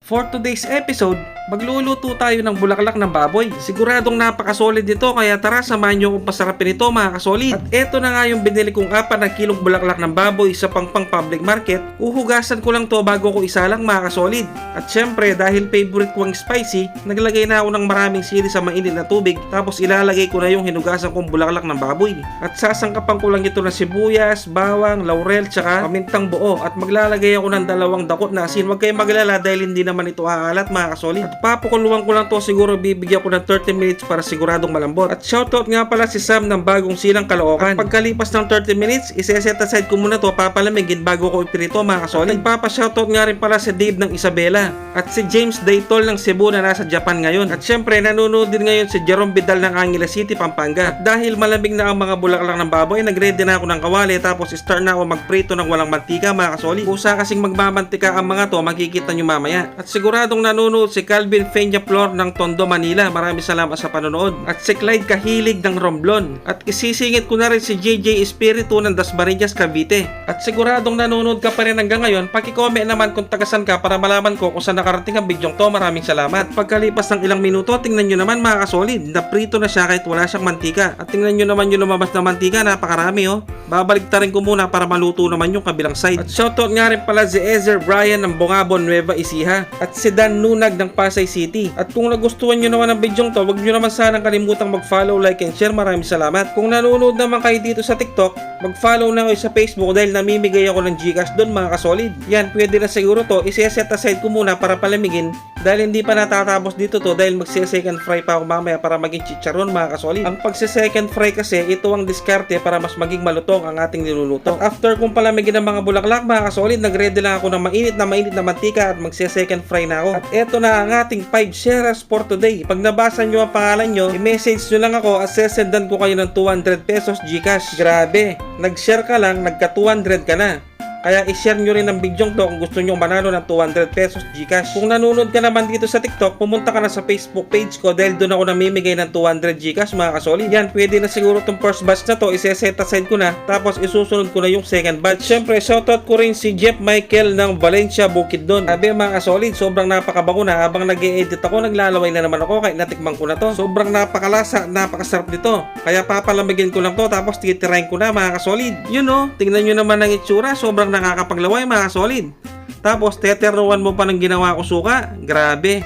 For today's episode, magluluto tayo ng bulaklak ng baboy. Siguradong napakasolid nito kaya tara samahan nyo kung pasarapin ito mga kasolid. At eto na nga yung binili kong 4 na kilong bulaklak ng baboy sa Pangpang Public Market. Uhugasan ko lang to bago ko isalang mga kasolid. At syempre dahil favorite ko ang spicy, naglagay na ako ng maraming sili sa mainit na tubig tapos ilalagay ko na yung hinugasan kong bulaklak ng baboy. At sasangkapan ko lang ito ng sibuyas, bawang, laurel, tsaka pamintang buo. At maglalagay ako ng 2 dakot na asin. Huwag kayong maglala dahil hindi naman ito aalat mga kasolid. At papakuluan ko lang to, siguro bibigyan ko ng 30 minutes para siguradong malambot. At shoutout nga pala si Sam ng Bagong Silang Caloocan. At pagkalipas ng 30 minutes, iseset aside ko muna to, papalamigin bago ko ipirito mga kasolid. At nagpapa-shoutout nga rin pala si Dave ng Isabela at si James Daytol ng Cebu na nasa Japan ngayon. At syempre nanonood din ngayon si Jerome Vidal ng Angeles City, Pampanga. At dahil malamig na ang mga bulaklak ng baboy, nagready na ako ng kawali tapos start na ako magprito ng walang mantika mga kasolid. Kusa kasing magmamantika ang mga to, makikita nyo mamaya. At siguradong nanonood si Calvin Peñaflor ng Tondo, Manila. Maraming salamat sa panonood. At si Clyde Kahilig ng Romblon. At isisingit ko na rin si JJ Espiritu ng Dasmariñas, Cavite. At siguradong nanonood ka pa rin hanggang ngayon, paki-comment naman kung tagasan ka para malaman ko kung saan nakarating ang bidyong to. Maraming salamat. At pagkalipas ng ilang minuto, tingnan nyo naman mga kasolid, naprito na siya kahit wala siyang mantika. At tingnan nyo naman yung lumabas na mantika, napakarami oh. Babaliktarin ko muna para maluto naman yung kabilang side. At shoutout nga rin pala si Ezer Brian ng Bongabon, Nueva Ecija. At si Dan Nunag ng Pasay City. At kung nagustuhan nyo naman ang bidyong to, huwag nyo naman sanang kalimutang mag-follow, like, and share. Maraming salamat. Kung nanonood naman kayo dito sa TikTok, mag-follow na kayo sa Facebook dahil namimigay ako ng Gcash doon mga kasolid. Yan, pwede na siguro to. Isi-set aside ko muna para palamigin dahil hindi pa natatapos dito to dahil magse-second fry pa ako mamaya para maging chicharon mga kasolid. Ang pagse-second fry kasi, ito ang diskarte para mas maging malutong ang ating niluluto. At after kong palamigin ng mga bulaklak mga kasolid, nag-ready lang ako ng mainit na mantika at magse-second fry na ako. At eto na ang ating 5 shares for today. Pag nabasa nyo ang pangalan nyo, i-message nyo lang ako at sesendan ko kayo ng 200 pesos Gcash. Grabe, nag-share ka lang, nagka 200 ka na. Kaya i-share nyo rin ang bidyong to kung gusto nyo manalo ng 200 pesos Gcash. Kung nanonood ka naman dito sa TikTok, pumunta ka na sa Facebook page ko dahil doon ako namimigay ng 200 Gcash mga kasolid. Yan, pwede na siguro itong first batch na to, iseset aside ko na, tapos isusunod ko na yung second batch. Siyempre, shoutout ko rin si Jeff Michael ng Valencia, Bukidnon. Sabi mga kasolid, sobrang napakabango na. Habang nag-e-edit ako, naglalaway na naman ako kahit natikman ko na to. Sobrang napakalasa, napakasarap nito. Kaya papalamigin ko lang to, tapos titirahin ko na mga kasolid. Yun o, tingnan nyo naman ang itsura, sobrang nakakapaglaway mga solid. Tapos teteruan mo pa ng ginawa ko suka. Grabe.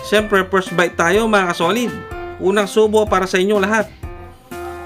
Siyempre first bite tayo mga solid. Unang subo para sa inyo lahat.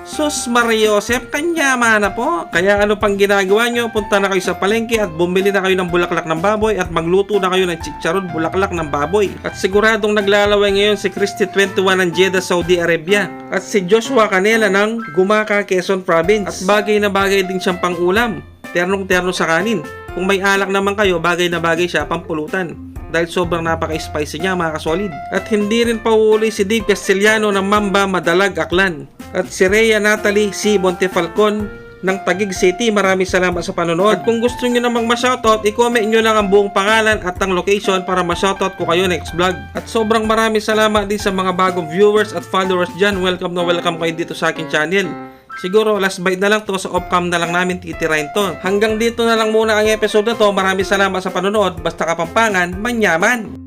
Sus Mariosep, kanyama na po. Kaya ano pang ginagawa nyo, punta na kayo sa palengke at bumili na kayo ng bulaklak ng baboy at magluto na kayo ng chicharon bulaklak ng baboy. At siguradong naglalaway ngayon si Christy 21 ng Jeddah, Saudi Arabia. At si Joshua Canela ng Gumaka, Quezon Province. At bagay na bagay din siyang pang-ulam. Ternong-terno sa kanin. Kung may alak naman kayo, bagay na bagay siya pampulutan. Dahil sobrang napaka-spicy niya mga kasolid. At hindi rin pauuli si Dave Castellano ng Mamba, Madalag, Aklan. At si Rhea Natalie C. Montefalcon ng Taguig City. Maraming salamat sa panonood. At kung gusto nyo namang ma-shoutout, i-comment nyo lang ang buong pangalan at ang location para ma-shoutout ko kayo next vlog. At sobrang maraming salamat din sa mga bagong viewers at followers dyan. Welcome na welcome kayo dito sa akin channel. Siguro last bite na lang to, sa off-cam na lang namin titirahin to. Hanggang dito na lang muna ang episode na to. Maraming salamat sa panonood. Basta Kapampangan, manyaman!